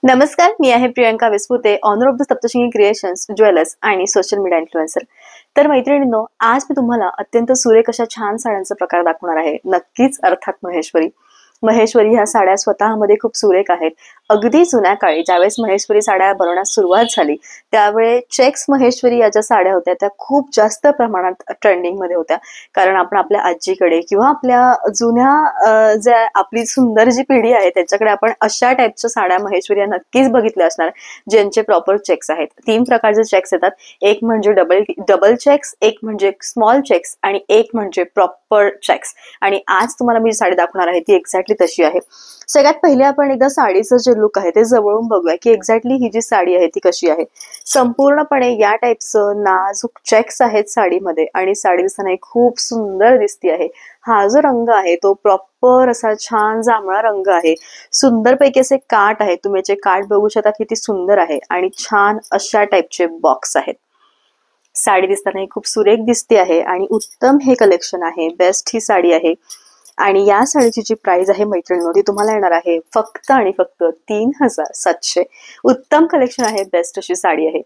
नमस्कार, मी आहे Priyanka Vispute, owner of the Saptashrungi creations, jewellers आणि सोशल मीडिया इन्फ्लुएन्सर. तर मैत्रिणींनो, आज मी तुम्हाला अत्यंत सुरेख अशा छान साड्यांचा प्रकार दाखवणार आहे. नक्कीच, अर्थात महेश्वरी. महेश्वरी ह्या साड्या स्वतःमध्ये खूप सुरेख आहेत. अगदी जुन्या काळी ज्यावेळेस महेश्वरी साड्या बनवण्यास सुरुवात झाली, त्यावेळी चेक्स महेश्वरी या ज्या साड्या होत्या त्या खूप जास्त प्रमाणात ट्रेंडिंग मध्ये होत्या. कारण आपण आपल्या आजीकडे किंवा आपल्या जुन्या ज्या आपली सुंदर जी पिढी आहे त्याच्याकडे आपण अशा टाईपच्या साड्या महेश्वरी या नक्कीच बघितल्या असणार, ज्यांचे प्रॉपर चेक्स आहेत. 3 प्रकारचे चेक्स येतात. एक म्हणजे डबल चेक्स, एक म्हणजे स्मॉल चेक्स आणि एक म्हणजे प्रॉपर चेक्स. आणि आज तुम्हाला मी जी साडी दाखवणार आहे ती एक्झॅक्टली तशी आहे. सगळ्यात पहिले आपण एकदा साडीचं जे लुक आहे ते जवळून बघूया की एक्झॅक्टली ही जी साडी आहे ती कशी आहे. संपूर्णपणे या टाईपचं नाजूक चेक्स आहेत साडीमध्ये आणि साडी दिसताना खूप सुंदर दिसती आहे. हा जो रंग आहे तो प्रॉपर असा छान जांभळा रंग आहे. सुंदरपैकी असे काठ आहेत, तुम्ही याचे काठ बघू शकता किती सुंदर आहे आणि छान अशा टाईपचे बॉक्स आहेत. साडी दिसताना खूप सुरेख दिसते आहे आणि उत्तम हे कलेक्शन आहे. बेस्ट ही साडी आहे. आणि या साडीची जी प्राइस आहे मैत्रिणींनो, ती तुम्हाला येणार आहे फक्त आणि फक्त 3700. उत्तम कलेक्शन आहे, बेस्ट अशी साडी आहे.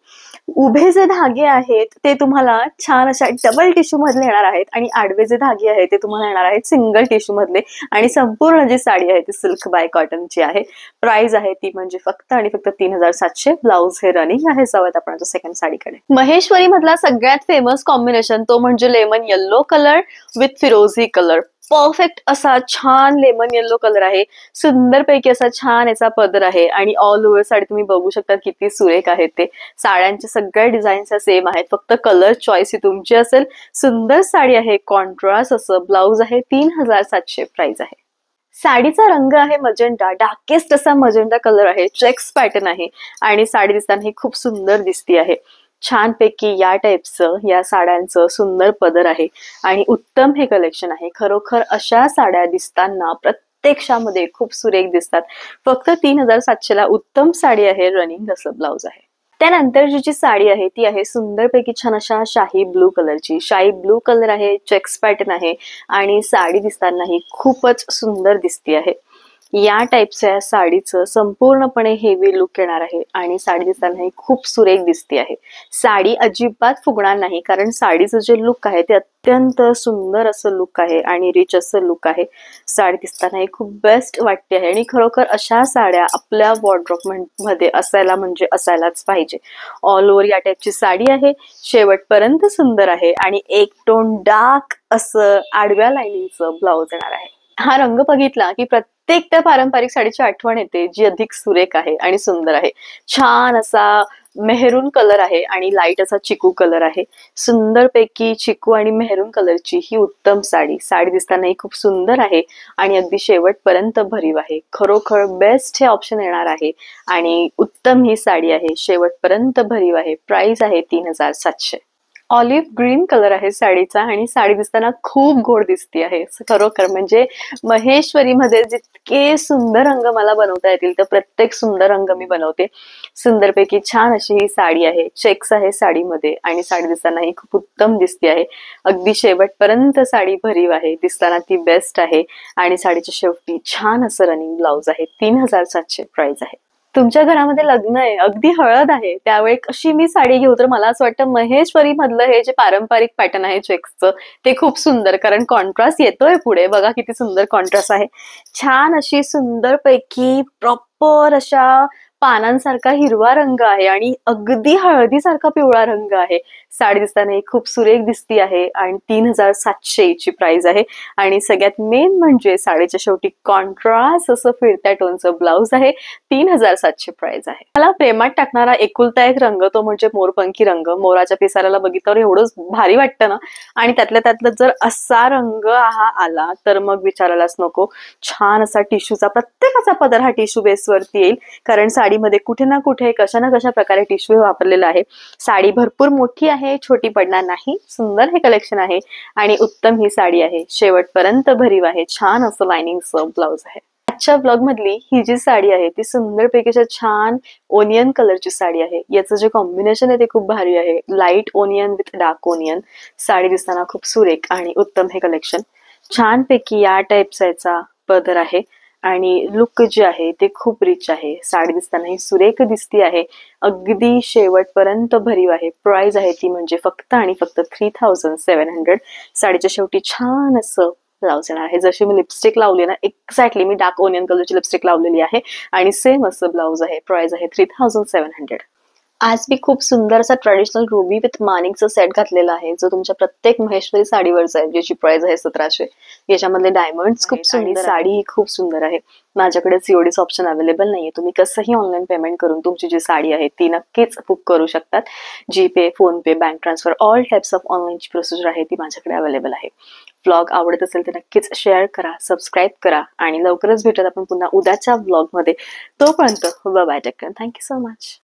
उभे जे धागे आहेत ते तुम्हाला छान अशा डबल टिश्यू मधले येणार आहेत आणि आडवे जे धागे आहेत ते तुम्हाला येणार आहेत सिंगल टिश्यू मधले. आणि संपूर्ण जी साडी आहे ती सिल्क बाय कॉटनची आहे. प्राइस आहे ती म्हणजे फक्त आणि फक्त 3700. ब्लाउज हे रनिंग आहे. जाऊयात आपण सेकंड साडीकडे. महेश्वरी मधला सगळ्यात फेमस कॉम्बिनेशन तो म्हणजे लेमन येल्लो कलर विथ फिरोझी कलर. परफेक्ट असा छान लेमन येल्लो कलर आहे. सुंदरपैकी असा छान याचा पदर आहे आणि ऑल ओव्हर साडी तुम्ही बघू शकता किती सुरेख आहेत ते. साड्यांचे सगळे डिझाईन्स सेम आहेत, फक्त कलर चॉईस ही तुमची असेल. सुंदर साडी आहे, कॉन्ट्रास्ट असं. ब्लाउज आहे 3700. प्राइस आहे. साडीचा रंग आहे मजेंटा, डार्केस्ट असा मजेंटा कलर आहे. चेक्स पॅटर्न आहे आणि साडी दिसताना ही खूप सुंदर दिसती आहे. छानपैकी या टाईपचं या साड्यांचं सुंदर पदर आहे आणि उत्तम हे कलेक्शन आहे. खरोखर अशा साड्या दिसताना प्रत्यक्षामध्ये खूप सुरेख दिसतात. फक्त 3700 ला उत्तम साडी आहे. रनिंग असं ब्लाउज आहे. त्यानंतर जी साडी आहे ती आहे सुंदरपैकी छान अशा शाही ब्लू कलरची. शाही ब्लू कलर आहे, चेक्स पॅटर्न आहे आणि साडी दिसताना ही खूपच सुंदर दिसती आहे. या टाईपच्या साडीचं संपूर्णपणे हेवी लुक येणार आहे आणि साडी दिसताना खूप सुरेख दिसते आहे. साडी अजिबात फुगणार नाही, कारण साडीचं जे लुक आहे ते अत्यंत सुंदर असं लुक आहे आणि रिच असं लुक आहे. साडी दिसताना खूप बेस्ट वाटते आहे आणि खरोखर अशा साड्या आपल्या वॉर्डरोब मध्ये असायला म्हणजे असायलाच पाहिजे. ऑल ओव्हर या टाईपची साडी आहे. शेवटपर्यंत सुंदर आहे आणि एक टोन डार्क असं आडव्या लाईनिंगचं ब्लाउज येणार आहे. हा रंग बघितला की प्रत्येक त्या पारंपरिक साडीची आठवण येते, जी अधिक सुरेख आहे आणि सुंदर आहे. छान असा मेहरून कलर आहे आणि लाईट असा चिकू कलर आहे. सुंदरपैकी चिकू आणि मेहरून कलरची ही उत्तम साडी. साडी दिसताना खूप सुंदर आहे आणि अगदी शेवटपर्यंत भरीव आहे. खरोखर बेस्ट हे ऑप्शन येणार आहे आणि उत्तम ही साडी आहे. शेवटपर्यंत भरीव आहे. प्राइस आहे 3700. ऑलिव्ह ग्रीन कलर आहे साडीचा आणि साडी दिसताना खूप गोड दिसती आहे. खरोखर म्हणजे महेश्वरी मध्ये जितके सुंदर रंग मला बनवता येतील तर प्रत्येक सुंदर रंग मी बनवते. सुंदरपैकी छान अशी ही साडी आहे. चेक्स आहे साडीमध्ये आणि साडी दिसताना ही खूप उत्तम दिसती आहे. अगदी शेवटपर्यंत साडी भरीव आहे. दिसताना ती बेस्ट आहे आणि साडीच्या शेवटी छान असं रनिंग ब्लाउज आहे. 3700 प्राइस आहे. तुमच्या घरामध्ये लग्न आहे, अगदी हळद आहे, त्यावेळी कशी मी साडी घेऊ, तर मला असं वाटतं महेश्वरी मधलं हे जे पारंपरिक पॅटर्न आहे चेक्सचं ते खूप सुंदर, कारण कॉन्ट्रास्ट येतोय पुढे. बघा किती सुंदर कॉन्ट्रास्ट आहे. छान अशी सुंदरपैकी प्रॉपर अशा पानांसारखा हिरवा रंग आहे आणि अगदी हळदीसारखा पिवळा रंग आहे. साडी दिसताना खूप सुरेख दिसती आहे आणि 3700 ची प्राइस आहे. आणि सगळ्यात मेन म्हणजे साडीच्या शेवटी कॉन्ट्रास्ट असं फिरत्या टोनचं ब्लाउज आहे. 3700 प्राइस आहे. मला प्रेमात टाकणारा एकुलता एक रंग तो म्हणजे मोरपंखी रंग. मोराच्या पिसाऱ्याला बघितल्यावर एवढंच भारी वाटतं ना, आणि त्यातलं जर असा रंग हा आला तर मग विचारायलाच नको. छान असा टिश्यूचा, प्रत्येकाचा पदर हा टिश्यू बेसवरती येईल, कारण साडीमध्ये कुठे ना कुठे कशा ना कशा प्रकारे टिश्यू वापरलेला आहे. साडी भरपूर मोठी आहे, छोटी पडणार नाही. सुंदर हे कलेक्शन आहे आणि उत्तम ही साडी आहे. शेवटपर्यंत भरीव आहे. छान असं लाइनिंगचं ब्लाउज आहे. आजच्या ब्लॉग मधली ही जी साडी आहे ती सुंदरपैकी छान ओनियन कलरची साडी आहे. याचं जे कॉम्बिनेशन आहे ते खूप भारी आहे. Light onion with dark onion. Sari दिसताना खूप सुरेख आणि उत्तम हे कलेक्शन. छानपैकी या टाईपचा याचा पदर आहे आणि लुक जे आहे ते खूप रिच आहे. साडी दिसतानाही सुरेख दिसती आहे. अगदी शेवटपर्यंत भरीव आहे. प्राइस आहे ती म्हणजे फक्त आणि फक्त 3700. साडीच्या शेवटी छान असं ब्लाउज येणार आहे. जशी मी लिपस्टिक लावली ना, एक्झॅक्टली मी डार्क ओनियन कलरची लिपस्टिक लावलेली आहे आणि सेम असं ब्लाउज आहे. प्राइस आहे 3700. आज मी खूप सुंदर असा ट्रेडिशनल रुबी विथ मानिकचा सेट घातलेला आहे, जो तुमच्या प्रत्येक महेश्वरी साडीवरचा आहे, ज्याची प्राइस आहे 1700. याच्यामधले डायमंड्स खूप सुंदर, साडी ही खूप सुंदर आहे. माझ्याकडे सीओडीचं ऑप्शन अवेलेबल नाहीये. तुम्ही कसंही ऑनलाईन पेमेंट करून तुमची जी साडी आहे ती नक्कीच बुक करू शकतात. GPay, PhonePe, bank transfer, all types of ऑनलाईनची प्रोसिजर आहे ती माझ्याकडे अवेलेबल आहे. व्लॉग आवडत असेल तर नक्कीच शेअर करा, सबस्क्राईब करा आणि लवकरच भेटत आपण पुन्हा उद्याच्या व्लॉगमध्ये. तोपर्यंत bye bye, take care, thank you so much.